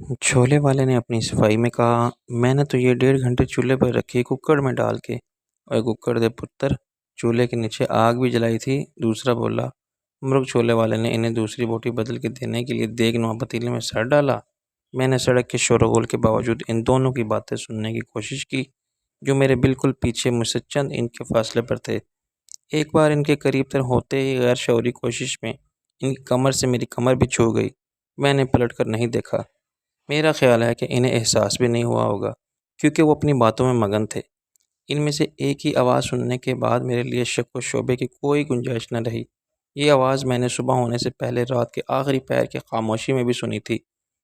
چھولے والے نے اپنی صفائی میں کہا، میں نے تو یہ 1.5 گھنٹے چولہے پر رکھی ککڑ میں ڈال کے، اور ککڑ دے پتر چولہے کے نیچے آگ بھی جلائی تھی۔ دوسرا بولا، مرغ چھولے والے نے انہیں دوسری بوٹی بدل کے دینے کے لیے دیگ نما پتیلے میں سر ڈالا۔ میں نے سڑک کے شور و غل کے باوجود ان دونوں کی باتیں سننے کی کوشش کی، جو میرے بالکل پیچھے مجھ سے چند انچ کے فاصلے پر تھے۔ ایک بار ان کے قریب تر ہوتے ہی غیر شعوری کوشش میں ان کی کمر سے میری کمر بھی چھو گئی۔ میں نے پلٹ کر نہیں دیکھا۔ میرا خیال ہے کہ انہیں احساس بھی نہیں ہوا ہوگا، کیونکہ وہ اپنی باتوں میں مگن تھے۔ ان میں سے ایک ہی آواز سننے کے بعد میرے لیے شک و شبے کی کوئی گنجائش نہ رہی۔ یہ آواز میں نے صبح ہونے سے پہلے رات کے آخری پہر کی خاموشی میں بھی سنی تھی،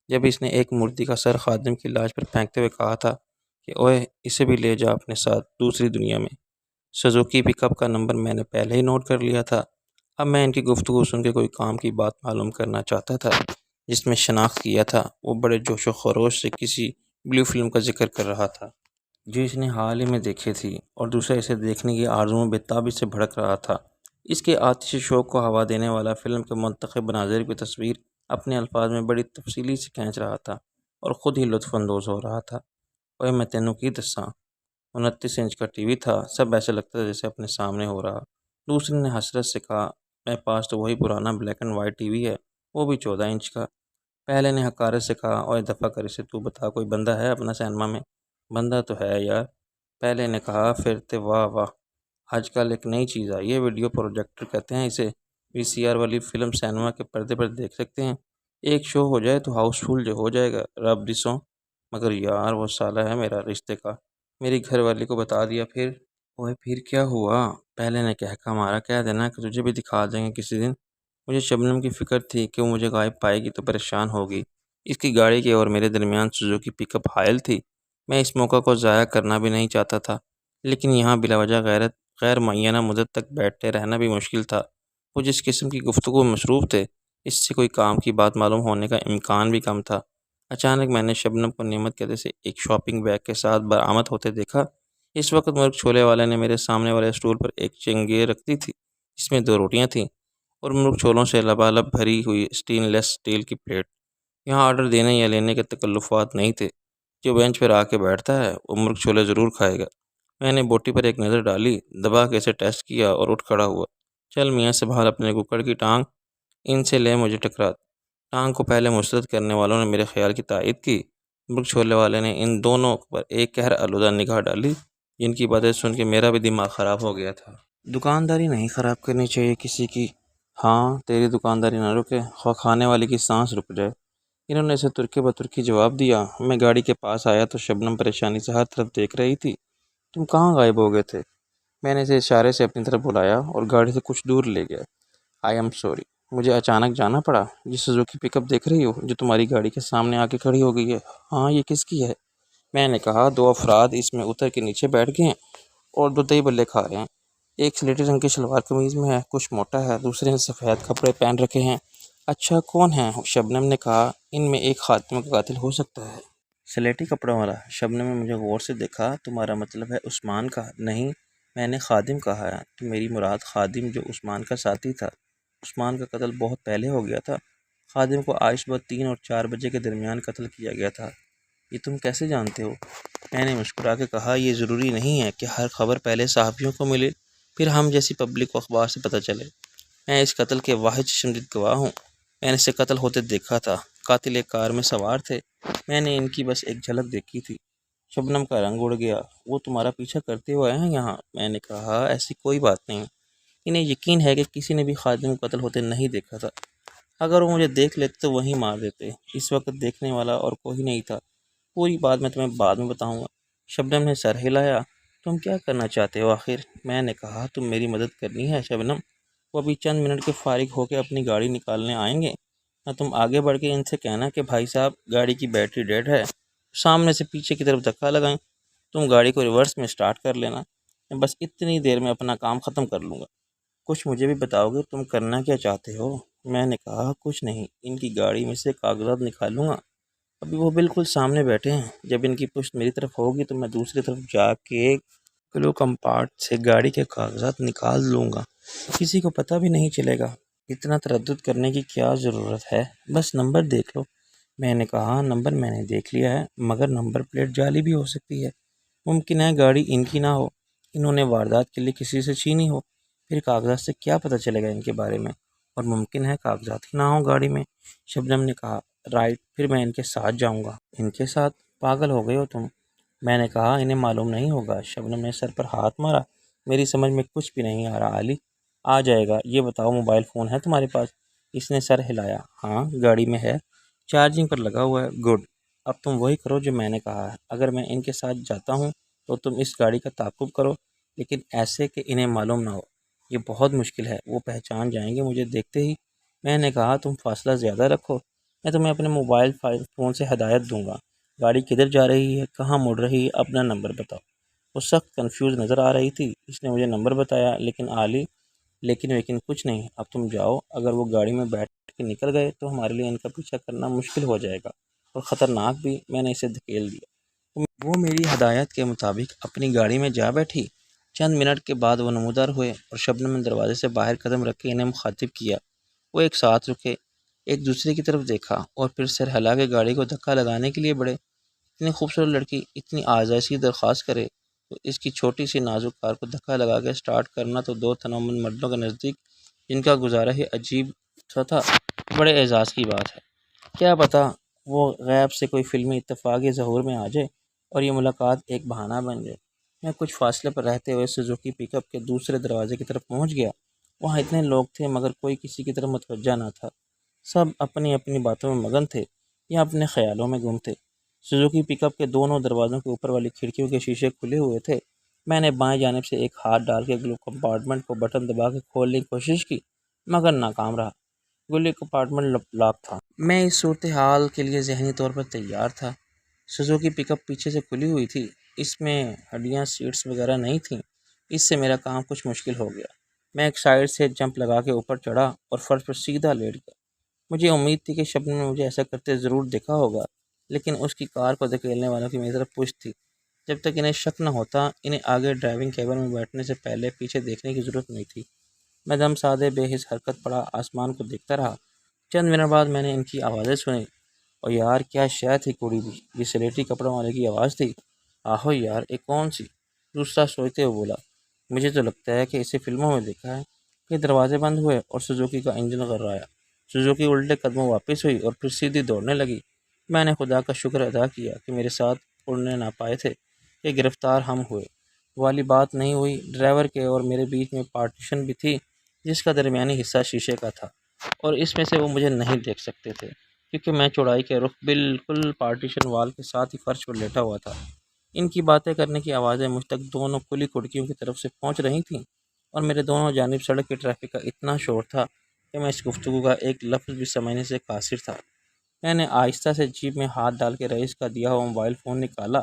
جب اس نے ایک مردی کا سر خادم کی لاش پر پھینکتے ہوئے کہا تھا کہ اوئے، اسے بھی لے جا اپنے ساتھ دوسری دنیا میں۔ سزوکی پک اپ کا نمبر میں نے پہلے ہی نوٹ کر لیا تھا۔ اب میں ان کی گفتگو سن کے کوئی کام کی بات معلوم کرنا چاہتا تھا جس میں شناخت کیا تھا۔ وہ بڑے جوش و خروش سے کسی بلیو فلم کا ذکر کر رہا تھا جو اس نے حال ہی میں دیکھی تھی، اور دوسرا اسے دیکھنے کی آرزو میں بے تابی سے بھڑک رہا تھا۔ اس کے آتشی شوق کو ہوا دینے والا فلم کے منتخب مناظر کی تصویر اپنے الفاظ میں بڑی تفصیلی سے کھینچ رہا تھا اور خود ہی لطف اندوز ہو رہا تھا۔ اوئے میں تینوں کی دساں، 29 انچ کا ٹی وی تھا، سب ایسے لگتا تھا جیسے اپنے سامنے ہو رہا۔ دوسرے نے حسرت سے کہا، میرے پاس تو وہی پرانا black and white T V ہے، وہ بھی 14 انچ کا۔ پہلے نے حقارت سے کہا، اوئے دفع کر اسے، تو بتا کوئی بندہ ہے اپنا سینما میں؟ بندہ تو ہے یار، پہلے نے کہا۔ پھر تے واہ واہ، آج کل ایک نئی چیز آئی ہے، ویڈیو پروجیکٹر کہتے ہیں اسے۔ VCR والی فلم سینما کے پردے پر دیکھ سکتے ہیں۔ ایک شو ہو جائے تو ہاؤس فل جو ہو جائے گا، رب دی سو۔ مگر یار وہ سالہ ہے میرا رشتے کا، میری گھر والی کو بتا دیا پھر؟ اوئے پھر کیا ہوا؟ پہلے نے کہا، ہمارا کہہ دینا کہ تجھے بھی دکھا دیں گے کسی دن۔ مجھے شبنم کی فکر تھی کہ وہ مجھے غائب پائے گی تو پریشان ہوگی۔ اس کی گاڑی کے اور میرے درمیان سوزوکی پک اپ حائل تھی۔ میں اس موقع کو ضائع کرنا بھی نہیں چاہتا تھا، لیکن یہاں بلا وجہ غیر معینہ مدت تک بیٹھے رہنا بھی مشکل تھا۔ وہ جس قسم کی گفتگو میں مصروف تھے، اس سے کوئی کام کی بات معلوم ہونے کا امکان بھی کم تھا۔ اچانک میں نے شبنم کو نعمت کے سے ایک شاپنگ بیگ کے ساتھ برآمد ہوتے دیکھا۔ اس وقت مرغ چھولے والے نے میرے سامنے والے اسٹول پر ایک چنگیر رکھ دی تھی، جس میں 2 روٹیاں تھیں اور مرغ چھولوں سے لبالب بھری ہوئی اسٹین لیس اسٹیل کی پلیٹ۔ یہاں آرڈر دینے یا لینے کے تکلفات نہیں تھے۔ جو بینچ پر آ کے بیٹھتا ہے وہ مرغ چھولے ضرور کھائے گا۔ میں نے بوٹی پر ایک نظر ڈالی، دبا کے اسے ٹیسٹ کیا اور اٹھ کھڑا ہوا۔ چل میاں سنبھال اپنے ککڑ کی ٹانگ، ان سے لے مجھے ٹکرا۔ ٹانگ کو پہلے مسترد کرنے والوں نے میرے خیال کی تائید کی۔ مرغ چھولے والے نے ان دونوں پر ایک قہر آلودہ نگاہ ڈالی، جن کی باتیں سن کے میرا بھی دماغ خراب ہو گیا تھا۔ دکانداری نہیں خراب کرنی چاہیے کسی کی۔ ہاں، تیری دکانداری نہ رکے، خواہ کھانے والی کی سانس رک جائے۔ انہوں نے اسے ترکی بترکی جواب دیا۔ میں گاڑی کے پاس آیا تو شبنم پریشانی سے ہر طرف دیکھ رہی تھی۔ تم کہاں غائب ہو گئے تھے؟ میں نے اسے اشارے سے اپنی طرف بلایا اور گاڑی سے کچھ دور لے گیا۔ آئی ایم سوری، مجھے اچانک جانا پڑا۔ یہ سوزوکی پک اپ دیکھ رہی ہو جو تمہاری گاڑی کے سامنے آ کے کھڑی ہو گئی ہے؟ ہاں، یہ کس کی ہے؟ میں نے کہا، 2 افراد اس میں اتر کے نیچے بیٹھ گئے ہیں اور 2 دہی بلے کھا رہے ہیں۔ ایک سلیٹی رنگ کی شلوار قمیض میں ہے، کچھ موٹا ہے، دوسرے نے سفید کپڑے پہن رکھے ہیں۔ اچھا، کون ہے؟ شبنم نے کہا، ان میں ایک خاتمہ کا قاتل ہو سکتا ہے۔ سلیٹی کپڑوں والا؟ شبنم نے مجھے غور سے دیکھا۔ تمہارا مطلب ہے عثمان کا؟ نہیں، میں نے خادم کہا ہے۔ تو میری مراد خادم جو عثمان کا ساتھی تھا۔ عثمان کا قتل بہت پہلے ہو گیا تھا۔ خادم کو آج صبح 3 اور 4 بجے کے درمیان قتل کیا گیا تھا۔ یہ تم کیسے جانتے ہو؟ میں نے مسکرا کے کہا، یہ ضروری نہیں ہے کہ ہر خبر پہلے صحافیوں کو ملے پھر ہم جیسی پبلک کو اخبار سے پتہ چلے۔ میں اس قتل کے واحد چشمدید گواہ ہوں۔ میں نے اسے قتل ہوتے دیکھا تھا۔ قاتل ایک کار میں سوار تھے، میں نے ان کی بس ایک جھلک دیکھی تھی۔ شبنم کا رنگ اڑ گیا۔ وہ تمہارا پیچھا کرتے ہوئے آئے ہیں یہاں؟ میں نے کہا، ایسی کوئی بات نہیں۔ انہیں یقین ہے کہ کسی نے بھی خادم کو قتل ہوتے نہیں دیکھا تھا۔ اگر وہ مجھے دیکھ لیتے تو وہیں مار دیتے۔ اس وقت دیکھنے والا اور کوئی نہیں تھا۔ پوری بات میں تمہیں بعد میں بتاؤں گا۔ شبنم نے سر ہلایا۔ تم کیا کرنا چاہتے ہو آخر؟ میں نے کہا، تم میری مدد کرنی ہے شبنم۔ وہ ابھی چند منٹ کے فارغ ہو کے اپنی گاڑی نکالنے آئیں گے، نہ تم آگے بڑھ کے ان سے کہنا کہ بھائی صاحب گاڑی کی بیٹری ڈیڈ ہے، سامنے سے پیچھے کی طرف دھکا لگائیں، تم گاڑی کو ریورس میں سٹارٹ کر لینا، میں بس اتنی دیر میں اپنا کام ختم کر لوں گا۔ کچھ مجھے بھی بتاؤ گے تم کرنا کیا چاہتے ہو؟ میں نے کہا، کچھ نہیں، ان کی گاڑی میں سے کاغذات نکالوں گا۔ ابھی وہ بالکل سامنے بیٹھے ہیں، جب ان کی پشت میری طرف ہوگی تو میں دوسری طرف جا کے گلو کمپارٹ سے گاڑی کے کاغذات نکال لوں گا، کسی کو پتہ بھی نہیں چلے گا۔ اتنا تردد کرنے کی کیا ضرورت ہے؟ بس نمبر دیکھ لو، میں نے کہا نمبر میں نے دیکھ لیا ہے، مگر نمبر پلیٹ جعلی بھی ہو سکتی ہے۔ ممکن ہے گاڑی ان کی نہ ہو، انہوں نے واردات کے لیے کسی سے چھینی ہو، پھر کاغذات سے کیا پتہ چلے گا ان کے بارے میں، اور ممکن ہے کاغذات ہی نہ ہوں گاڑی میں۔ شبنم نے کہا رائٹ، پھر میں ان کے ساتھ جاؤں گا۔ ان کے ساتھ؟ پاگل ہو گئے ہو تم؟ میں نے کہا انہیں معلوم نہیں ہوگا۔ شبنم نے سر پر ہاتھ مارا، میری سمجھ میں کچھ بھی نہیں آ رہا علی۔ آ جائے گا۔ یہ بتاؤ موبائل فون ہے تمہارے پاس؟ اس نے سر ہلایا۔ ہاں گاڑی میں ہے، چارجنگ پر لگا ہوا ہے۔ گڈ، اب تم وہی کرو جو میں نے کہا ہے۔ اگر میں ان کے ساتھ جاتا ہوں تو تم اس گاڑی کا تعاقب کرو، لیکن ایسے کہ انہیں معلوم نہ ہو۔ یہ بہت مشکل ہے، وہ پہچان جائیں گے مجھے دیکھتے ہی۔ میں نے کہا تم فاصلہ زیادہ رکھو، میں تمہیں اپنے موبائل فون سے ہدایت دوں گا۔ گاڑی کدھر جا رہی ہے، کہاں مڑ رہی ہے، اپنا نمبر بتاؤ۔ وہ سخت کنفیوز نظر آ رہی تھی۔ اس نے مجھے نمبر بتایا، لیکن کچھ نہیں۔ اب تم جاؤ، اگر وہ گاڑی میں بیٹھ کے نکل گئے تو ہمارے لیے ان کا پیچھا کرنا مشکل ہو جائے گا اور خطرناک بھی۔ میں نے اسے دھکیل دیا۔ وہ میری ہدایت کے مطابق اپنی گاڑی میں جا بیٹھی۔ چند منٹ کے بعد وہ نمودار ہوئے اور شبنم نے دروازے سے باہر قدم رکھ کے انہیں مخاطب کیا۔ وہ ایک ساتھ رکے، ایک دوسرے کی طرف دیکھا اور پھر سر ہلا کے گاڑی کو دھکا لگانے کے لیے بڑھے۔ اتنی خوبصورت لڑکی اتنی آزائشی درخواست کرے تو اس کی چھوٹی سی نازک کار کو دھکا لگا کے سٹارٹ کرنا تو دو تنومند مردوں کے نزدیک، جن کا گزارا ہی عجیب سا تھا، بڑے اعزاز کی بات ہے۔ کیا پتہ وہ غیب سے کوئی فلمی اتفاق یا ظہور میں آ جائے اور یہ ملاقات ایک بہانہ بن جائے۔ میں کچھ فاصلے پر رہتے ہوئے سوزوکی پک اپ کے دوسرے دروازے کی طرف پہنچ گیا۔ وہاں اتنے لوگ تھے مگر کوئی کسی کی طرف متوجہ نہ تھا۔ سب اپنی اپنی باتوں میں مگن تھے یا اپنے خیالوں میں گم تھے۔ سوزوکی پک اپ کے دونوں دروازوں کے اوپر والی کھڑکیوں کے شیشے کھلے ہوئے تھے۔ میں نے بائیں جانب سے ایک ہاتھ ڈال کے گلو کمپارٹمنٹ کو بٹن دبا کے کھولنے کی کوشش کی مگر ناکام رہا۔ گلو کمپارٹمنٹ لاک تھا۔ میں اس صورتحال کے لیے ذہنی طور پر تیار تھا۔ سوزوکی پک اپ پیچھے سے کھلی ہوئی تھی، اس میں ہڈیاں سیٹس وغیرہ نہیں تھیں۔ اس سے میرا کام کچھ مشکل ہو گیا۔ میں ایک سائڈ سے جمپ لگا کے اوپر چڑھا اور فرش پر سیدھا لیٹ گیا۔ مجھے امید تھی کہ شبنم نے مجھے ایسا کرتے ضرور دیکھا ہوگا، لیکن اس کی کار کو دھکیلنے والوں کی میری طرف پوچھ تھی۔ جب تک انہیں شک نہ ہوتا، انہیں آگے ڈرائیونگ کیبن میں بیٹھنے سے پہلے پیچھے دیکھنے کی ضرورت نہیں تھی۔ میں دم سادے بے حس حرکت پڑا آسمان کو دیکھتا رہا۔ چند منٹ بعد میں نے ان کی آوازیں سنی، اور یار کیا شے تھی کڑی بھی، یہ سلیٹی کپڑوں والے کی آواز تھی۔ آہو یار، ایک کون سی؟ دوسرا سوچتے ہوئے بولا۔ مجھے تو لگتا ہے کہ اسے فلموں میں دیکھا ہے۔ کہ دروازے بند ہوئے اور سوزوکی کا انجن غرایا۔ سوزوکی الٹے قدموں واپس ہوئی اور پھر سیدھی دوڑنے لگی۔ میں نے خدا کا شکر ادا کیا کہ میرے ساتھ اڑنے نہ پائے تھے کہ گرفتار ہم ہوئے والی بات نہیں ہوئی۔ ڈرائیور کے اور میرے بیچ میں پارٹیشن بھی تھی جس کا درمیانی حصہ شیشے کا تھا، اور اس میں سے وہ مجھے نہیں دیکھ سکتے تھے کیونکہ میں چوڑائی کے رخ بالکل پارٹیشن وال کے ساتھ ہی فرش پر لیٹا ہوا تھا۔ ان کی باتیں کرنے کی آوازیں مجھ تک دونوں کھلی کھڑکیوں کی طرف سے پہنچ رہی تھیں، اور میرے دونوں جانب سڑک کے ٹریفک کا اتنا شور تھا کہ میں اس گفتگو کا ایک لفظ بھی سمجھنے سے قاصر تھا۔ میں نے آہستہ سے جیب میں ہاتھ ڈال کے رئیس کا دیا ہوا موبائل فون نکالا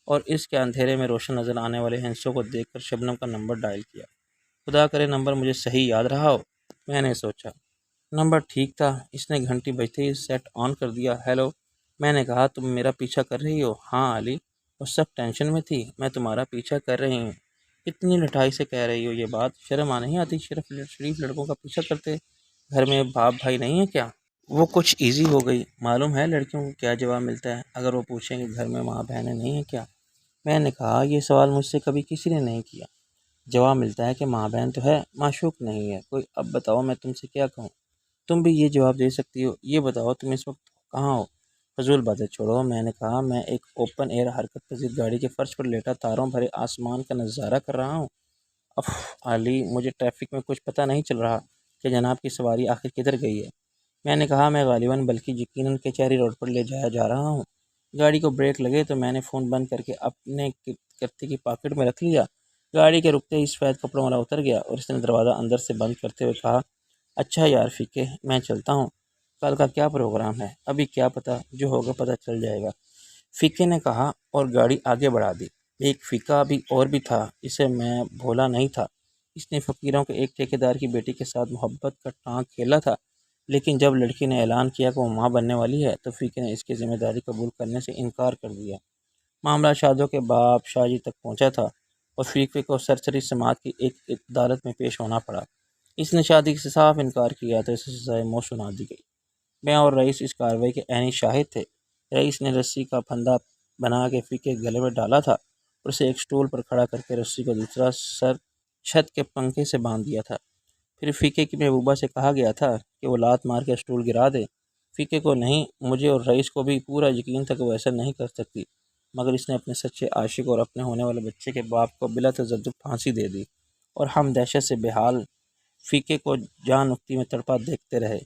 اور اس کے اندھیرے میں روشن نظر آنے والے ہندسوں کو دیکھ کر شبنم کا نمبر ڈائل کیا۔ خدا کرے نمبر مجھے صحیح یاد رہا ہو، میں نے سوچا۔ نمبر ٹھیک تھا۔ اس نے گھنٹی بجتے ہی سیٹ آن کر دیا۔ ہیلو، میں نے کہا تم میرا پیچھا کر رہی ہو؟ ہاں علی، وہ سب ٹینشن میں تھی۔ میں تمہارا پیچھا کر رہی ہوں؟ اتنی لٹائی سے کہہ رہی ہو یہ بات، شرم آ نہیں آتی؟ شریف لڑکوں کا پیچھا کرتے گھر میں باپ بھائی نہیں ہے کیا؟ وہ کچھ ایزی ہو گئی۔ معلوم ہے لڑکیوں کو کیا جواب ملتا ہے اگر وہ پوچھیں کہ گھر میں ماں بہنیں نہیں ہیں کیا؟ میں نے کہا یہ سوال مجھ سے کبھی کسی نے نہیں کیا۔ جواب ملتا ہے کہ ماں بہن تو ہے، معشوق نہیں ہے کوئی۔ اب بتاؤ میں تم سے کیا کہوں؟ تم بھی یہ جواب دے سکتی ہو۔ یہ بتاؤ تم اس وقت کہاں ہو؟ فضول باتیں چھوڑو، میں نے کہا میں ایک اوپن ایئر حرکت پذیر گاڑی کے فرش پر لیٹا تاروں بھرے آسمان کا نظارہ کر رہا ہوں۔ اف علی، مجھے ٹریفک میں کچھ پتہ نہیں چل رہا کہ جناب کی سواری آخر کدھر گئی ہے۔ میں نے کہا میں غالباً بلکہ یقیناً کچہری روڈ پر لے جایا جا رہا ہوں۔ گاڑی کو بریک لگے تو میں نے فون بند کر کے اپنے کرتے کی پاکٹ میں رکھ لیا۔ گاڑی کے رکتے ہی سفید کپڑوں والا اتر گیا اور اس نے دروازہ اندر سے بند کرتے ہوئے کہا، اچھا یار فیکے، میں چلتا ہوں۔ کل کا کیا پروگرام ہے؟ ابھی کیا پتہ، جو ہوگا پتہ چل جائے گا، فیکے نے کہا اور گاڑی آگے بڑھا دی۔ ایک فیکا بھی اور بھی تھا، اسے میں بھولا نہیں تھا۔ اس نے فقیروں کے ایک ٹھیکیدار کی بیٹی کے ساتھ محبت کا ٹانک کھیلا تھا، لیکن جب لڑکی نے اعلان کیا کہ وہ ماں بننے والی ہے تو فیکے نے اس کی ذمہ داری قبول کرنے سے انکار کر دیا۔ معاملہ شادوں کے باپ شاہجی تک پہنچا تھا اور فیکے کو سرسری سماعت کی ایک عدالت میں پیش ہونا پڑا۔ اس نے شادی سے صاف انکار کیا تو اسے سزائے موت سنا دی گئی۔ میں اور رئیس اس کارروائی کے عینی شاہد تھے۔ رئیس نے رسی کا پھندا بنا کے فیکے کے گلے میں ڈالا تھا اور اسے ایک سٹول پر کھڑا کر کے رسی کا دوسرا سر چھت کے پنکھے سے باندھ دیا تھا۔ پھر فیکے کی محبوبہ سے کہا گیا تھا کہ وہ لات مار کے سٹول گرا دے۔ فیکے کو نہیں، مجھے اور رئیس کو بھی پورا یقین تھا کہ وہ ایسا نہیں کر سکتی، مگر اس نے اپنے سچے عاشق اور اپنے ہونے والے بچے کے باپ کو بلا تذبذب پھانسی دے دی، اور ہم دہشت سے بحال فیکے کو جان نکتی میں تڑپا دیکھتے رہے۔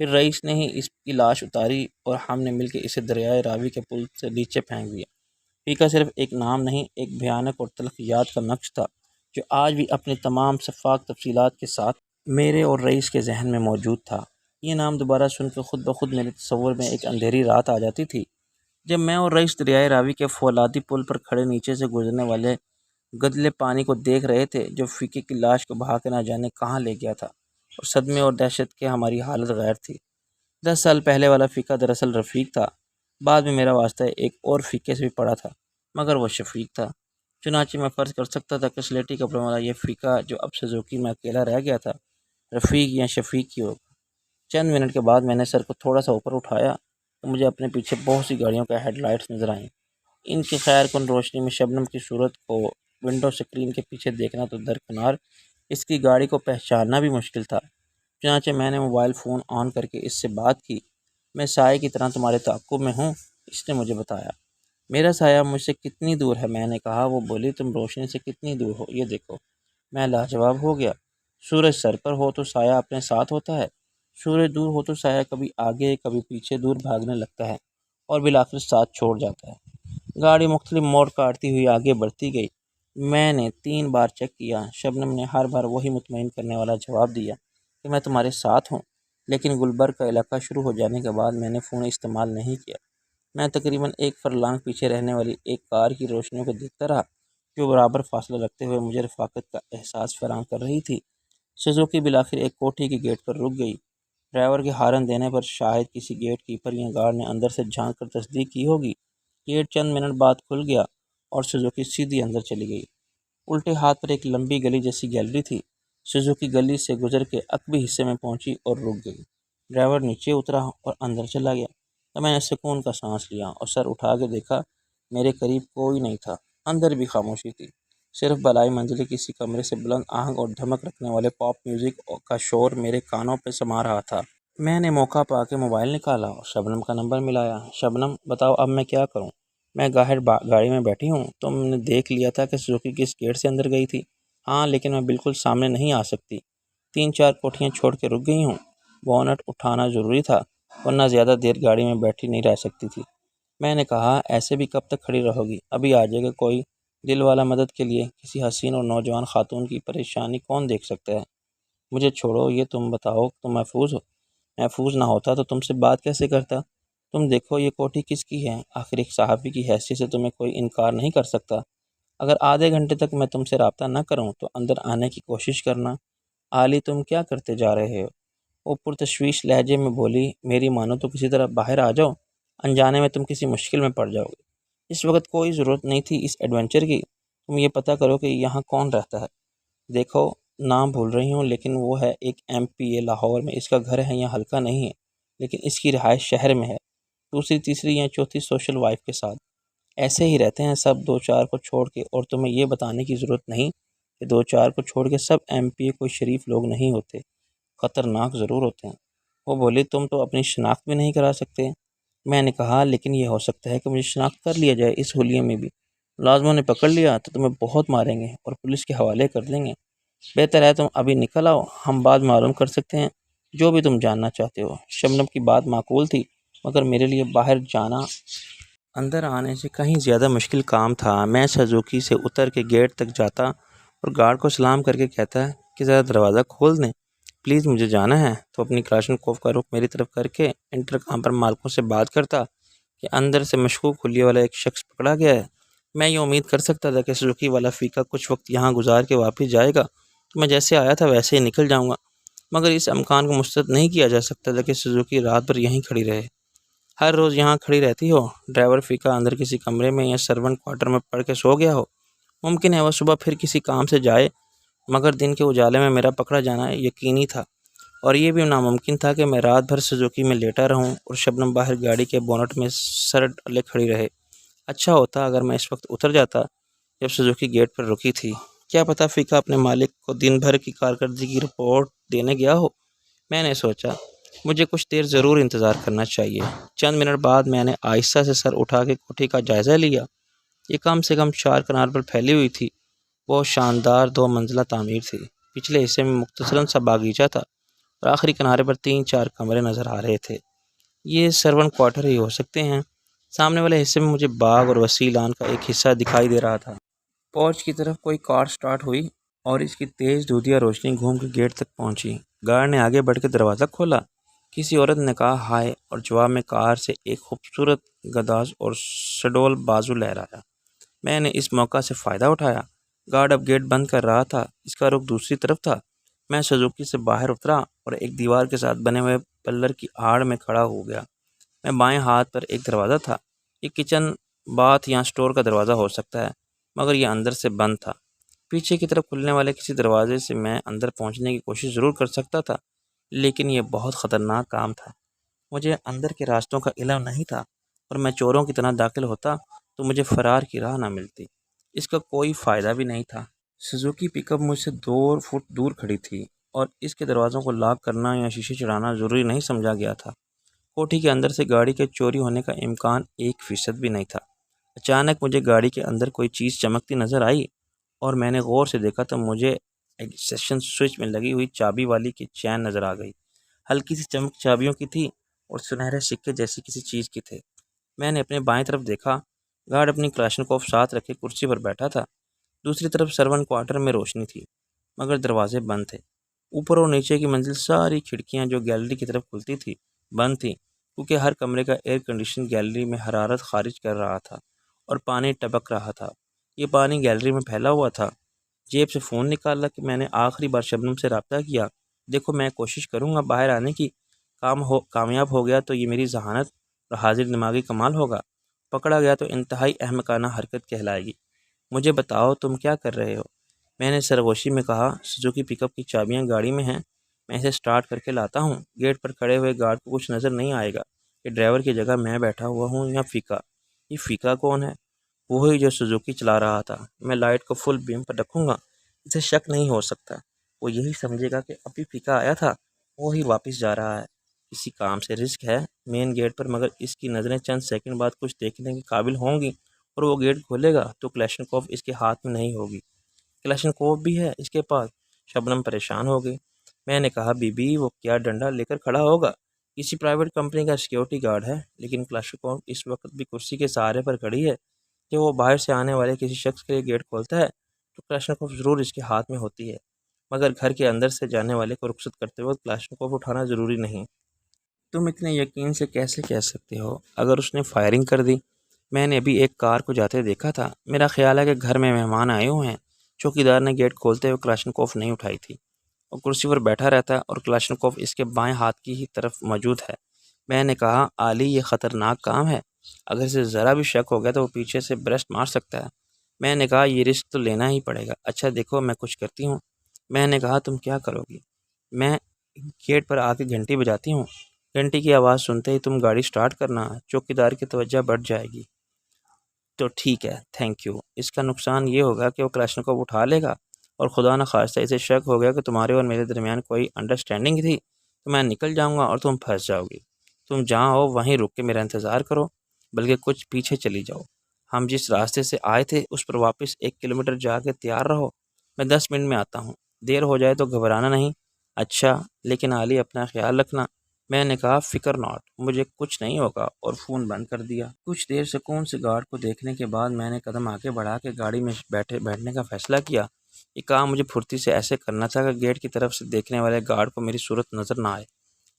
پھر رئیس نے ہی اس کی لاش اتاری اور ہم نے مل کے اسے دریائے راوی کے پل سے نیچے پھینک دیا۔ فیکا صرف ایک نام نہیں، ایک بھیانک اور تلخ یاد کا نقش تھا جو آج بھی اپنی تمام شفاف تفصیلات کے ساتھ میرے اور رئیس کے ذہن میں موجود تھا۔ یہ نام دوبارہ سن کے خود بخود میرے تصور میں ایک اندھیری رات آ جاتی تھی جب میں اور رئیس دریائے راوی کے فولادی پل پر کھڑے نیچے سے گزرنے والے گدلے پانی کو دیکھ رہے تھے جو فیکے کی لاش کو بہا کے نہ جانے کہاں لے گیا تھا، اور صدمے اور دہشت کے ہماری حالت غیر تھی۔ 10 سال پہلے والا فیکا دراصل رفیق تھا۔ بعد میں میرا واسطہ ایک اور فیکے سے بھی پڑا تھا، مگر وہ شفیق تھا۔ چنانچہ میں فرض کر سکتا تھا کہ سلیٹی کپڑوں والا یہ فیکا جو اب سوزوکی میں اکیلا رہ گیا تھا، رفیق یا شفیق ہی ہوگا۔ چند منٹ کے بعد میں نے سر کو تھوڑا سا اوپر اٹھایا تو مجھے اپنے پیچھے بہت سی گاڑیوں کا ہیڈ لائٹس نظر آئیں۔ ان کی خیر کن روشنی میں شبنم کی صورت کو ونڈو اسکرین کے پیچھے دیکھنا تو درکنار، اس کی گاڑی کو پہچاننا بھی مشکل تھا۔ چنانچہ میں نے موبائل فون آن کر کے اس سے بات کی۔ میں سائے کی طرح تمہارے تعاقب میں ہوں، اس نے مجھے بتایا۔ میرا سایہ مجھ سے کتنی دور ہے؟ میں نے کہا۔ وہ بولی، تم روشنی سے کتنی دور ہو، یہ دیکھو۔ میں لاجواب ہو گیا۔ سورج سر پر ہو تو سایہ اپنے ساتھ ہوتا ہے، سورج دور ہو تو سایہ کبھی آگے کبھی پیچھے دور بھاگنے لگتا ہے اور بالآخر ساتھ چھوڑ جاتا ہے۔ گاڑی مختلف موڑ کاٹتی ہوئی آگے بڑھتی گئی۔ میں نے 3 بار چیک کیا۔ شبنم نے ہر بار وہی مطمئن کرنے والا جواب دیا کہ میں تمہارے ساتھ ہوں، لیکن گلبرگ کا علاقہ شروع ہو جانے کے بعد میں نے فون استعمال نہیں کیا۔ میں تقریباً 1 فرلانگ پیچھے رہنے والی ایک کار کی روشنیوں کو دیکھتا رہا جو برابر فاصلہ رکھتے ہوئے مجھے رفاقت کا احساس فراہم کر رہی تھی۔ سوزوکی بالآخر ایک کوٹھی کی گیٹ پر رک گئی۔ ڈرائیور کے ہارن دینے پر شاید کسی گیٹ کیپر یا گارڈ نے اندر سے جھانک کر تصدیق کی ہوگی۔ گیٹ چند منٹ بعد کھل گیا اور سوزوکی سیدھی اندر چلی گئی۔ الٹے ہاتھ پر ایک لمبی گلی جیسی گیلری تھی۔ سوزوکی گلی سے گزر کے عقبی حصے میں پہنچی اور رک گئی۔ ڈرائیور نیچے اترا اور اندر چلا گیا تو میں نے سکون کا سانس لیا اور سر اٹھا کے دیکھا، میرے قریب کوئی نہیں تھا۔ اندر بھی خاموشی تھی، صرف بالائی منزل کسی کمرے سے بلند آہنگ اور دھمک رکھنے والے پاپ میوزک کا شور میرے کانوں پہ سما رہا تھا۔ میں نے موقع پا کے موبائل نکالا اور شبنم کا نمبر ملایا۔ شبنم، بتاؤ اب میں کیا کروں؟ میں باہر گاڑی میں بیٹھی ہوں۔ تم نے دیکھ لیا تھا کہ سوزوکی کس گیٹ سے اندر گئی تھی؟ ہاں، لیکن میں بالکل سامنے نہیں آ سکتی۔ 3-4 کوٹھیاں چھوڑ کے رک گئی ہوں۔ بونٹ اٹھانا ضروری تھا، ورنہ زیادہ دیر گاڑی میں بیٹھی نہیں رہ سکتی تھی۔ میں نے کہا، ایسے بھی کب تک کھڑی رہو گی؟ ابھی آ جائے گا کوئی دل والا مدد کے لیے۔ کسی حسین اور نوجوان خاتون کی پریشانی کون دیکھ سکتا ہے؟ مجھے چھوڑو، یہ تم بتاؤ، تم محفوظ ہو؟ محفوظ نہ ہوتا تو تم سے بات کیسے کرتا؟ تم دیکھو یہ کوٹھی کس کی ہے؟ آخر ایک صحافی کی حیثیت سے تمہیں کوئی انکار نہیں کر سکتا۔ اگر آدھے گھنٹے تک میں تم سے رابطہ نہ کروں تو اندر آنے کی کوشش کرنا۔ عالی، تم کیا کرتے جا رہے ہو؟ وہ پرتشویش لہجے میں بولی، میری مانو تو کسی طرح باہر آ جاؤ، انجانے میں تم کسی مشکل میں پڑ جاؤ گے۔ اس وقت کوئی ضرورت نہیں تھی اس ایڈونچر کی۔ تم یہ پتہ کرو کہ یہاں کون رہتا ہے۔ دیکھو، نام بھول رہی ہوں، لیکن وہ ہے ایک MP لاہور میں، اس کا گھر ہے یا حلقہ نہیں ہے، لیکن اس کی رہائش شہر میں ہے، دوسری تیسری یا چوتھی سوشل وائف کے ساتھ۔ ایسے ہی رہتے ہیں سب 2-4 کو چھوڑ کے، اور تمہیں یہ بتانے کی ضرورت نہیں کہ 2-4 کو چھوڑ کے سب MP کوئی شریف لوگ نہیں ہوتے، خطرناک ضرور ہوتے ہیں۔ وہ بولی، تم تو اپنی شناخت بھی نہیں کرا سکتے۔ میں نے کہا، لیکن یہ ہو سکتا ہے کہ مجھے شناخت کر لیا جائے اس حلیے میں بھی۔ ملازموں نے پکڑ لیا تو تمہیں بہت ماریں گے اور پولیس کے حوالے کر دیں گے۔ بہتر ہے تم ابھی نکل آؤ، ہم بعد معلوم کر سکتے ہیں جو بھی تم جاننا چاہتے ہو۔ شبنم کی بات معقول تھی، مگر میرے لیے باہر جانا اندر آنے سے کہیں زیادہ مشکل کام تھا۔ میں سوزوکی سے اتر کے گیٹ تک جاتا اور گارڈ کو سلام کر کے کہتا کہ ذرا دروازہ کھول دیں پلیز، مجھے جانا ہے۔ تو اپنی کلاشنکوف کا رخ میری طرف کر کے انٹرکام پر مالکوں سے بات کرتا کہ اندر سے مشکوک حلیے والا ایک شخص پکڑا گیا ہے۔ میں یہ امید کر سکتا تھا کہ سوزوکی والا فیکا کچھ وقت یہاں گزار کے واپس جائے گا تو میں جیسے آیا تھا ویسے ہی نکل جاؤں گا، مگر اس امکان کو مسترد نہیں کیا جا سکتا تھا کہ سوزوکی رات بھر یہیں کھڑی رہے۔ ہر روز یہاں کھڑی رہتی ہو، ڈرائیور فیکا اندر کسی کمرے میں یا سرونٹ کوارٹر میں پڑھ کے سو گیا ہو۔ ممکن ہے وہ صبح پھر کسی کام سے جائے، مگر دن کے اجالے میں میرا پکڑا جانا یقینی تھا، اور یہ بھی ناممکن تھا کہ میں رات بھر سوزوکی میں لیٹا رہوں اور شبنم باہر گاڑی کے بونٹ میں سر ڈالے کھڑی رہے۔ اچھا ہوتا اگر میں اس وقت اتر جاتا جب سوزوکی گیٹ پر رکی تھی۔ کیا پتہ فیکا اپنے مالک کو دن بھر کی کارکردگی کی رپورٹ دینے گیا ہو۔ میں نے سوچا مجھے کچھ دیر ضرور انتظار کرنا چاہیے۔ چند منٹ بعد میں نے آہستہ سے سر اٹھا کے کوٹھی کا جائزہ لیا۔ یہ کم سے کم 4 کنال پر پھیلی ہوئی تھی۔ بہت شاندار 2 منزلہ تعمیر تھی۔ پچھلے حصے میں مختصراً سا باغیچہ تھا اور آخری کنارے پر 3-4 کمرے نظر آ رہے تھے۔ یہ سرونٹ کوارٹر ہی ہو سکتے ہیں۔ سامنے والے حصے میں مجھے باغ اور وسیع لان کا ایک حصہ دکھائی دے رہا تھا۔ پورچ کی طرف کوئی کار سٹارٹ ہوئی اور اس کی تیز دودھیا روشنی گھوم کے گیٹ تک پہنچی۔ گارڈ نے آگے بڑھ کے دروازہ کھولا۔ کسی عورت نے کہا ہائے اور جواب میں کار سے ایک خوبصورت گداز اور سڈول بازو لہرایا۔ میں نے اس موقع سے فائدہ اٹھایا۔ گارڈ اب گیٹ بند کر رہا تھا۔ اس کا رخ دوسری طرف تھا۔ میں سوزوکی سے باہر اترا اور ایک دیوار کے ساتھ بنے ہوئے پلر کی آڑ میں کھڑا ہو گیا۔ میں بائیں ہاتھ پر ایک دروازہ تھا۔ یہ کچن باتھ یا اسٹور کا دروازہ ہو سکتا ہے مگر یہ اندر سے بند تھا۔ پیچھے کی طرف کھلنے والے کسی دروازے سے میں اندر پہنچنے کی کوشش ضرور کر سکتا تھا لیکن یہ بہت خطرناک کام تھا۔ مجھے اندر کے راستوں کا علم نہیں تھا اور میں چوروں کی طرح داخل ہوتا تو مجھے فرار کی راہ نہ ملتی۔ اس کا کوئی فائدہ بھی نہیں تھا۔ سوزوکی پک اپ مجھ سے 2 فٹ دور کھڑی تھی اور اس کے دروازوں کو لاک کرنا یا شیشے چڑھانا ضروری نہیں سمجھا گیا تھا۔ کوٹھی کے اندر سے گاڑی کے چوری ہونے کا امکان 1% بھی نہیں تھا۔ اچانک مجھے گاڑی کے اندر کوئی چیز چمکتی نظر آئی اور میں نے غور سے دیکھا تو مجھے ایگزیشن سوئچ میں لگی ہوئی چابی والی کی چین نظر آ گئی۔ ہلکی سی چمک چابیوں کی تھی اور سنہرے سکے جیسی کسی چیز کی تھے۔ میں نے اپنے بائیں طرف دیکھا۔ گارڈ اپنی کلاشنکوف ساتھ رکھے کرسی پر بیٹھا تھا۔ دوسری طرف سرونٹ کوارٹر میں روشنی تھی مگر دروازے بند تھے۔ اوپر اور نیچے کی منزل ساری کھڑکیاں جو گیلری کی طرف کھلتی تھی بند تھیں کیونکہ ہر کمرے کا ایئر کنڈیشن گیلری میں حرارت خارج کر رہا تھا اور پانی ٹپک رہا تھا۔ یہ پانی گیلری میں پھیلا ہوا تھا۔ جیب سے فون نکالا کہ میں نے آخری بار شبنم سے رابطہ کیا۔ دیکھو میں کوشش کروں گا باہر آنے کی۔ کامیاب ہو گیا تو یہ میری ذہانت اور حاضر دماغی کمال ہوگا۔ پکڑا گیا تو انتہائی احمقانہ حرکت کہلائے گی۔ مجھے بتاؤ تم کیا کر رہے ہو؟ میں نے سرگوشی میں کہا سوزوکی پک اپ کی چابیاں گاڑی میں ہیں، میں اسے سٹارٹ کر کے لاتا ہوں۔ گیٹ پر کھڑے ہوئے گارڈ کو کچھ نظر نہیں آئے گا کہ ڈرائیور کی جگہ میں بیٹھا ہوا ہوں یا فیکا۔ یہ فیکا کون ہے؟ وہی جو سوزوکی چلا رہا تھا۔ میں لائٹ کو فل بیم پر رکھوں گا، اسے شک نہیں ہو سکتا۔ وہ یہی سمجھے گا کہ ابھی فیکا آیا تھا، وہی واپس جا رہا ہے۔ کسی کام سے رسک ہے مین گیٹ پر مگر اس کی نظریں چند سیکنڈ بعد کچھ دیکھنے کے قابل ہوں گی اور وہ گیٹ کھولے گا تو کلاشنکوف اس کے ہاتھ میں نہیں ہوگی۔ کلاشنکوف بھی ہے اس کے پاس۔ شبنم پریشان ہو گئی۔ میں نے کہا بی بی وہ کیا ڈنڈا لے کر کھڑا ہوگا؟ کسی پرائیویٹ کمپنی کا سیکیورٹی گارڈ ہے لیکن کلاشنکوف اس وقت بھی کرسی کے سہارے پر کھڑی ہے۔ کہ وہ باہر سے آنے والے کسی شخص کے لیے گیٹ کھولتا ہے تو کلاشنکوف ضرور اس کے ہاتھ میں ہوتی ہے مگر گھر کے اندر سے جانے والے کو رخصت کرتے وقت کلاشنکوف اٹھانا ضروری نہیں۔ تم اتنے یقین سے کیسے کہہ سکتے ہو؟ اگر اس نے فائرنگ کر دی؟ میں نے ابھی ایک کار کو جاتے دیکھا تھا۔ میرا خیال ہے کہ گھر میں مہمان آئے ہوئے ہیں۔ چوکیدار نے گیٹ کھولتے ہوئے کلاشنکوف نہیں اٹھائی تھی۔ وہ کرسی پر بیٹھا رہتا ہے اور کلاشنکوف اس کے بائیں ہاتھ کی ہی طرف موجود ہے۔ میں نے کہا عالی یہ خطرناک کام ہے، اگر اسے ذرا بھی شک ہو گیا تو وہ پیچھے سے برسٹ مار سکتا ہے۔ میں نے کہا یہ رسک تو لینا ہی پڑے گا۔ اچھا دیکھو میں کچھ کرتی ہوں۔ میں نے کہا تم کیا کرو گی؟ میں گیٹ پر آ کے گھنٹی بجاتی ہوں۔ گھنٹی کی آواز سنتے ہی تم گاڑی سٹارٹ کرنا، چوکیدار کی توجہ بڑھ جائے گی۔ تو ٹھیک ہے، تھینک یو۔ اس کا نقصان یہ ہوگا کہ وہ کلاشنکوف اٹھا لے گا اور خدا نخواستہ اسے شک ہو گیا کہ تمہارے اور میرے درمیان کوئی انڈرسٹینڈنگ تھی تو میں نکل جاؤں گا اور تم پھنس جاؤ گی۔ تم جہاں ہو وہیں رک کے میرا انتظار کرو، بلکہ کچھ پیچھے چلی جاؤ۔ ہم جس راستے سے آئے تھے اس پر واپس 1 کلومیٹر جا کے تیار رہو۔ میں 10 منٹ میں آتا ہوں۔ دیر ہو جائے تو گھبرانا نہیں۔ اچھا لیکن عالی اپنا خیال رکھنا۔ میں نے کہا فکر ناٹ، مجھے کچھ نہیں ہوگا اور فون بند کر دیا۔ کچھ دیر سکون سے گارڈ کو دیکھنے کے بعد میں نے قدم آگے بڑھا کے گاڑی میں بیٹھنے کا فیصلہ کیا۔ یہ کام مجھے پھرتی سے ایسے کرنا تھا کہ گیٹ کی طرف سے دیکھنے والے گارڈ کو میری صورت نظر نہ آئے۔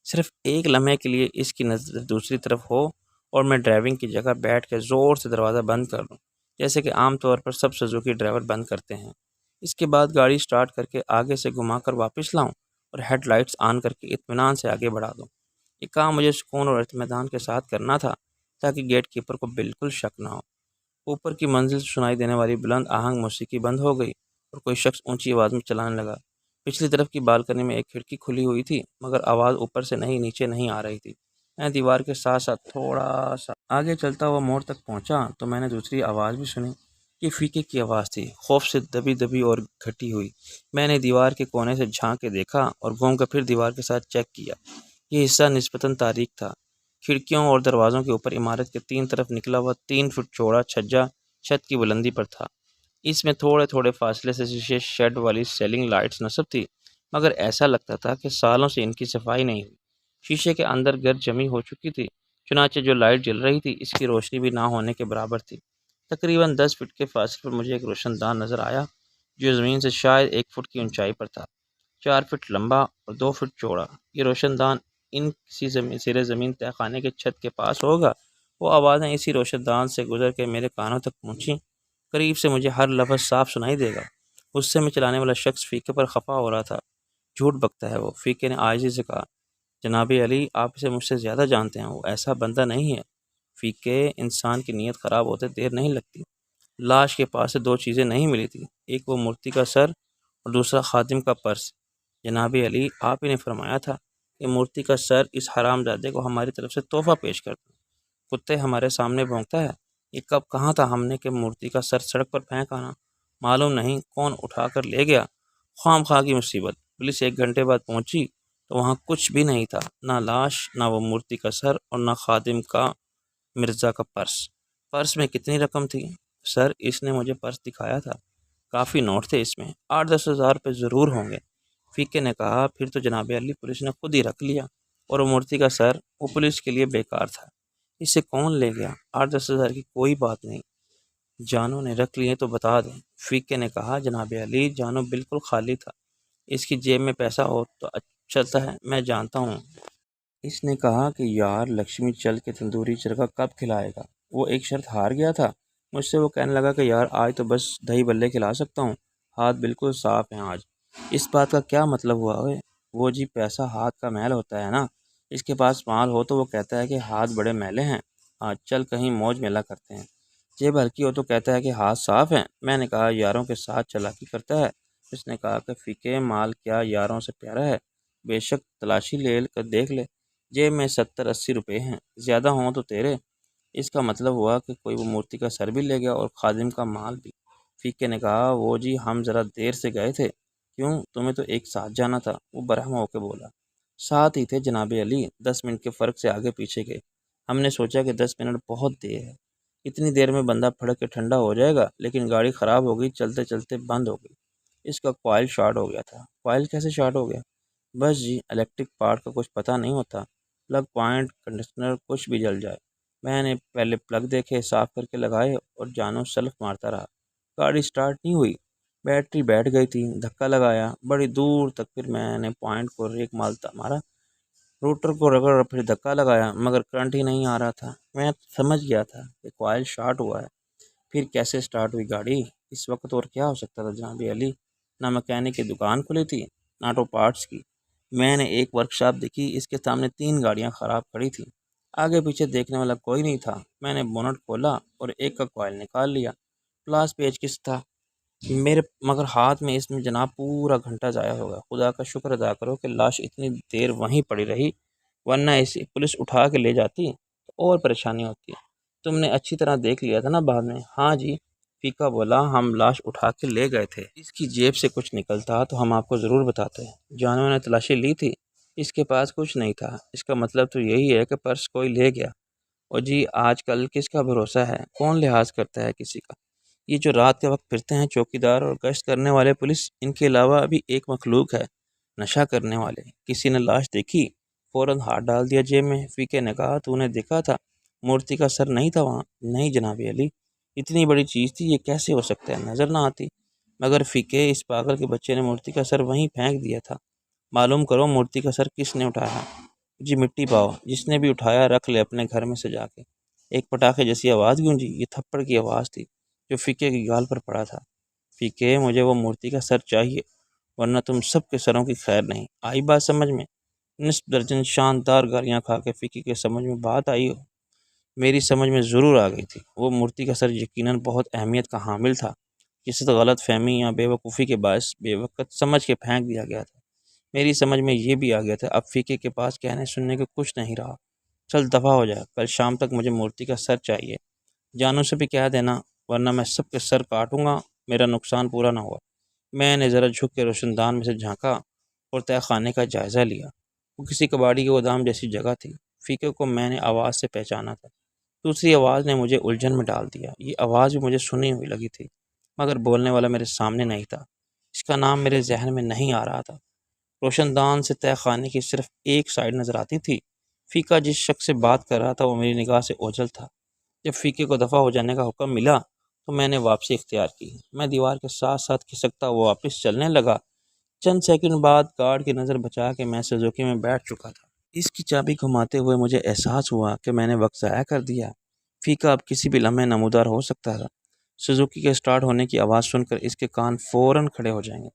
صرف ایک لمحے کے لیے اس کی نظر دوسری طرف ہو اور میں ڈرائیونگ کی جگہ بیٹھ کے زور سے دروازہ بند کر دوں جیسے کہ عام طور پر سب سوزوکی ڈرائیور بند کرتے ہیں۔ اس کے بعد گاڑی سٹارٹ کر کے آگے سے گھما کر واپس لاؤں اور ہیڈ لائٹس آن کر کے اطمینان سے آگے بڑھا دوں۔ یہ کام مجھے سکون اور اطمینان کے ساتھ کرنا تھا تاکہ گیٹ کیپر کو بالکل شک نہ ہو۔ اوپر کی منزل سے سنائی دینے والی بلند آہنگ موسیقی بند ہو گئی اور کوئی شخص اونچی آواز میں چلانے لگا پچھلی طرف کی بالکنی میں ایک کھڑکی کھلی ہوئی تھی، مگر آواز اوپر سے نہیں نیچے نہیں آ رہی تھی۔ میں دیوار کے ساتھ ساتھ تھوڑا سا آگے چلتا ہوا موڑ تک پہنچا تو میں نے دوسری آواز بھی سنی۔ یہ فیقے کی آواز تھی، خوف سے دبی دبی اور گھٹی ہوئی۔ میں نے دیوار کے کونے سے جھانک کے دیکھا اور گھوم کر پھر دیوار کے ساتھ چیک کیا۔ یہ حصہ نسبتاً تاریک تھا۔ کھڑکیوں اور دروازوں کے اوپر عمارت کے تین طرف نکلا ہوا 3 فٹ چوڑا چھجا چھت کی بلندی پر تھا۔ اس میں تھوڑے تھوڑے فاصلے سے شیشے شیڈ والی سیلنگ لائٹس نصب تھی، مگر ایسا لگتا تھا کہ سالوں سے ان کی صفائی نہیں ہوئی۔ شیشے کے اندر گرد جمی ہو چکی تھی، چنانچہ جو لائٹ جل رہی تھی اس کی روشنی بھی نہ ہونے کے برابر تھی۔ تقریباً 10 فٹ کے فاصلے پر مجھے ایک روشن دان نظر آیا جو زمین سے شاید 1 فٹ کی اونچائی پر تھا، 4 فٹ لمبا اور 2 فٹ چوڑا۔ یہ روشن دان ان کسی سرے زمین طے خانے کے چھت کے پاس ہوگا۔ وہ آوازیں اسی روشن دان سے گزر کے میرے کانوں تک پہنچیں۔ قریب سے مجھے ہر لفظ صاف سنائی دے گا۔ غصے میں چلانے والا شخص فیقے پر خفا ہو رہا تھا۔ جھوٹ بکتا ہے وہ، فیقے نے عاجزی سے کہا۔ جناب علی، آپ اسے مجھ سے زیادہ جانتے ہیں، وہ ایسا بندہ نہیں ہے۔ فیقے، انسان کی نیت خراب ہوتے دیر نہیں لگتی۔ لاش کے پاس سے 2 چیزیں نہیں ملی تھی، ایک وہ مورتی کا سر اور دوسرا خادم کا پرس۔ جناب علی، آپ ہی نے فرمایا تھا کہ مورتی کا سر اس حرام زادے کو ہماری طرف سے تحفہ پیش کر دیں۔ کتے ہمارے سامنے بھونکتا ہے۔ یہ کب کہاں تھا ہم نے کہ مورتی کا سر سڑک پر پھینک آنا؟ معلوم نہیں کون اٹھا کر لے گیا۔ خواہ مخواہ کی مصیبت۔ پولیس 1 گھنٹے بعد پہنچی تو وہاں کچھ بھی نہیں تھا، نہ لاش، نہ وہ مورتی کا سر اور نہ خادم کا مرزا کا پرس۔ پرس میں کتنی رقم تھی؟ سر، اس نے مجھے پرس دکھایا تھا، کافی نوٹ تھے اس میں، 8-10 ہزار روپے ضرور ہوں گے۔ فیقے نے کہا، پھر تو جناب علی پولیس نے خود ہی رکھ لیا، اور وہ مورتی کا سر وہ پولیس کے لیے بیکار تھا۔ اسے کون لے گیا؟ 8-10 ہزار کی کوئی بات نہیں، جانو نے رکھ لیے تو بتا دیں۔ فیقے نے کہا، جناب علی جانو بالکل خالی تھا، اس کی جیب میں پیسہ ہو تو چلتا ہے، میں جانتا ہوں۔ اس نے کہا کہ یار لکشمی چل کے تندوری چرخا کب کھلائے گا؟ وہ ایک شرط ہار گیا تھا مجھ سے، وہ کہنے لگا کہ یار آج تو بس دہی بلے کھلا سکتا ہوں، ہاتھ بالکل صاف ہیں آج۔ اس بات کا کیا مطلب ہوا ہوئے؟ وہ جی پیسہ ہاتھ کا میل ہوتا ہے نا، اس کے پاس مال ہو تو وہ کہتا ہے کہ ہاتھ بڑے میلے ہیں، آج چل کہیں موج میلہ کرتے ہیں۔ جیب ہلکی ہو تو کہتا ہے کہ ہاتھ صاف ہیں۔ میں نے کہا یاروں کے ساتھ چلاکی کرتا ہے؟ اس نے کہا کہ فیقے، مال کیا یاروں سے پیارا ہے؟ بے شک تلاشی لے کر دیکھ لے، جیب میں 70-80 روپے ہیں، زیادہ ہوں تو تیرے۔ اس کا مطلب ہوا کہ کوئی وہ مورتی کا سر بھی لے گیا اور خادم کا مال بھی۔ فیقے نے کہا، وہ جی ہم ذرا دیر سے گئے تھے۔ کیوں؟ تمہیں تو ایک ساتھ جانا تھا، وہ برہم ہو کے بولا۔ ساتھ ہی تھے جناب علی، 10 منٹ کے فرق سے آگے پیچھے گئے۔ ہم نے سوچا کہ 10 منٹ بہت دیر ہے، اتنی دیر میں بندہ پھڑک کے ٹھنڈا ہو جائے گا، لیکن گاڑی خراب ہو گئی، چلتے چلتے بند ہو گئی۔ اس کا کوائل شارٹ ہو گیا تھا۔ کوائل کیسے شارٹ ہو گیا؟ بس جی، الیکٹرک پارٹ کا کچھ پتہ نہیں ہوتا، پلگ پوائنٹ، کنڈیشنر کچھ بھی جل جائے۔ میں نے پہلے پلگ دیکھے، صاف کر کے لگائے اور جانو سلف مارتا رہا، گاڑی سٹارٹ نہیں ہوئی، بیٹری بیٹھ گئی تھی۔ دھکا لگایا بڑی دور تک، پھر میں نے پوائنٹ کو ریک مارا، روٹر کو رگڑ، پھر دھکا لگایا، مگر کرنٹ ہی نہیں آ رہا تھا۔ میں سمجھ گیا تھا کہ کوائل شارٹ ہوا ہے۔ پھر کیسے سٹارٹ ہوئی گاڑی؟ اس وقت اور کیا ہو سکتا تھا جناب علی؟ نہ مکینک کی دکان کھلی تھی، نہ آٹو پارٹس کی۔ میں نے ایک ورک شاپ دیکھی، اس کے سامنے 3 گاڑیاں خراب کھڑی تھیں، آگے پیچھے دیکھنے والا کوئی نہیں تھا۔ میں نے بونٹ کھولا اور ایک کا کوائل نکال لیا، پلاس پیچ کس تھا میرے، مگر ہاتھ میں اس میں جناب پورا گھنٹہ ضائع ہو گیا۔ خدا کا شکر ادا کرو کہ لاش اتنی دیر وہیں پڑی رہی، ورنہ اسے پولیس اٹھا کے لے جاتی تو اور پریشانی ہوتی۔ تم نے اچھی طرح دیکھ لیا تھا نا بعد میں؟ ہاں جی، فیقہ بولا، ہم لاش اٹھا کے لے گئے تھے، اس کی جیب سے کچھ نکلتا تو ہم آپ کو ضرور بتاتے۔ جانوں نے تلاشی لی تھی، اس کے پاس کچھ نہیں تھا، اس کا مطلب تو یہی ہے کہ پرس کوئی لے گیا۔ اور جی آج کل کس کا بھروسہ ہے، کون لحاظ کرتا ہے کسی کا؟ یہ جو رات کے وقت پھرتے ہیں چوکیدار اور گشت کرنے والے پولیس، ان کے علاوہ ابھی ایک مخلوق ہے، نشہ کرنے والے۔ کسی نے لاش دیکھی، فوراً ہاتھ ڈال دیا جیب میں۔ فیقے نے کہا، تو نے دیکھا تھا مورتی کا سر نہیں تھا وہاں؟ نہیں جناب علی، اتنی بڑی چیز تھی، یہ کیسے ہو سکتا ہے، نظر نہ آتی۔ مگر فیقے، اس پاگل کے بچے نے مورتی کا سر وہیں پھینک دیا تھا، معلوم کرو مورتی کا سر کس نے اٹھایا۔ جی مٹی پاؤ، جس نے بھی اٹھایا رکھ لے اپنے گھر میں سجا کے۔ ایک پٹاخے جیسی آواز گونجی، یہ تھپڑ کی آواز تھی جو فیقے کی گال پر پڑا تھا۔ فیقے، مجھے وہ مورتی کا سر چاہیے، ورنہ تم سب کے سروں کی خیر نہیں۔ آئی بات سمجھ میں؟ نصف درجن شاندار گالیاں کھا کے فیقے کے سمجھ میں بات آئی ہو؟ میری سمجھ میں ضرور آ گئی تھی، وہ مورتی کا سر یقیناً بہت اہمیت کا حامل تھا، کسی غلط فہمی یا بیوقوفی کے باعث بے وقت سمجھ کے پھینک دیا گیا تھا۔ میری سمجھ میں یہ بھی آ گیا تھا اب فیقے کے پاس کہنے سننے کے کچھ نہیں رہا۔ چل دفع ہو جائے، کل شام تک مجھے مورتی کا سر چاہیے، جانوں سے بھی کہہ دینا، ورنہ میں سب کے سر کاٹوں گا، میرا نقصان پورا نہ ہوا۔ میں نے ذرا جھک کے روشن دان میں سے جھانکا اور تہہ خانے کا جائزہ لیا۔ وہ کسی کباڑی کے گودام جیسی جگہ تھی۔ فیقے کو میں نے آواز سے پہچانا تھا، دوسری آواز نے مجھے الجھن میں ڈال دیا۔ یہ آواز بھی مجھے سنی ہوئی لگی تھی، مگر بولنے والا میرے سامنے نہیں تھا، اس کا نام میرے ذہن میں نہیں آ رہا تھا۔ روشن دان سے تہہ خانے کی صرف ایک سائڈ نظر آتی تھی۔ فیقہ جس شخص سے بات کر رہا تھا وہ میری نگاہ سے اوجھل تھا۔ جب فیقے کو دفع ہو جانے کا حکم ملا تو میں نے واپسی اختیار کی۔ میں دیوار کے ساتھ ساتھ کھسکتا وہ واپس چلنے لگا۔ چند سیکنڈ بعد گارڈ کی نظر بچا کے میں سوزوکی میں بیٹھ چکا تھا۔ اس کی چابی گھماتے ہوئے مجھے احساس ہوا کہ میں نے وقت ضائع کر دیا۔ فیقہ اب کسی بھی لمحے نمودار ہو سکتا تھا۔ سوزوکی کے سٹارٹ ہونے کی آواز سن کر اس کے کان فوراً کھڑے ہو جائیں گے۔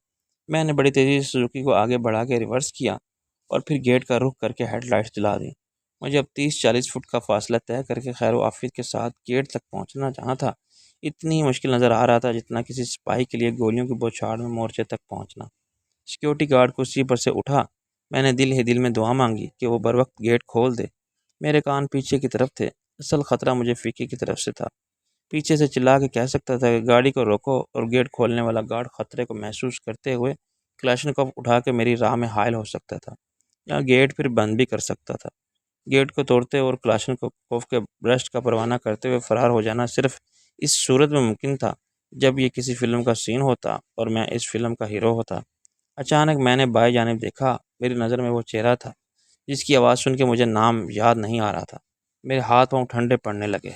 میں نے بڑی تیزی سے سوزوکی کو آگے بڑھا کے ریورس کیا اور پھر گیٹ کا رخ کر کے ہیڈ لائٹس جلا دی۔ مجھے اب 30-40 فٹ کا فاصلہ طے کر کے خیر و عافیت کے ساتھ گیٹ تک پہنچنا جہاں تھا اتنی ہی مشکل نظر آ رہا تھا جتنا کسی سپاہی کے لیے گولیوں کی بوچھاڑ میں مورچے تک پہنچنا۔ سیکیورٹی گارڈ کرسی پر سے اٹھا۔ میں نے دل ہی دل میں دعا مانگی کہ وہ بر وقت گیٹ کھول دے۔ میرے کان پیچھے کی طرف تھے، اصل خطرہ مجھے فیقے کی طرف سے تھا۔ پیچھے سے چلا کے کہہ سکتا تھا کہ گاڑی کو روکو، اور گیٹ کھولنے والا گارڈ خطرے کو محسوس کرتے ہوئے کلاشنکوف اٹھا کے میری راہ میں حائل ہو سکتا تھا، یا گیٹ پھر بند بھی کر سکتا تھا۔ گیٹ کو توڑتے اور کلاشنکوف کے برسٹ کا پروانہ کرتے ہوئے فرار ہو جانا صرف اس صورت میں ممکن تھا جب یہ کسی فلم کا سین ہوتا اور میں اس فلم کا ہیرو ہوتا۔ اچانک میں نے بائیں جانب دیکھا۔ میری نظر میں وہ چہرہ تھا جس کی آواز سن کے مجھے نام یاد نہیں آ رہا تھا۔ میرے ہاتھ پاؤں ٹھنڈے پڑنے لگے۔